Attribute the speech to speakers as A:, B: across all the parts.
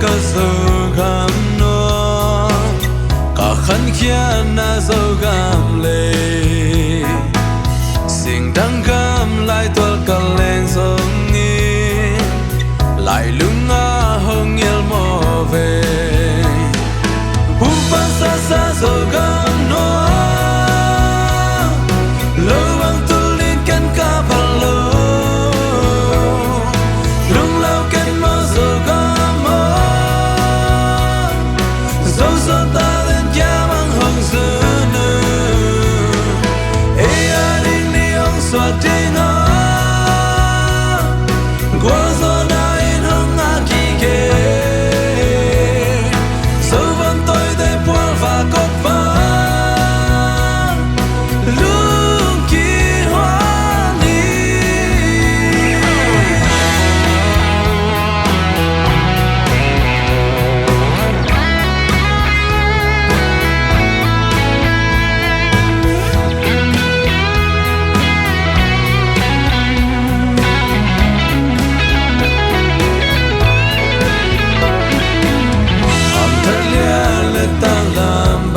A: ka Zogam Nuam ka khankhiatna Zogam le singdang gam laitual ka leng zong Lailung ngilhmawh Pupa satsa Zogam Nuam Lubang tulin kan ka phallo Lunglau kan mo Zogam Zosuan taten giabang zuun aning ni suak dinga Gualzawh Zogam PhualVa Phuahni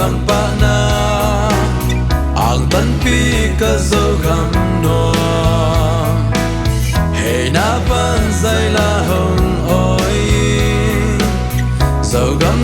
A: Mang Bawi ka Zogam Nuam hey na ban zai la hong oi Zogam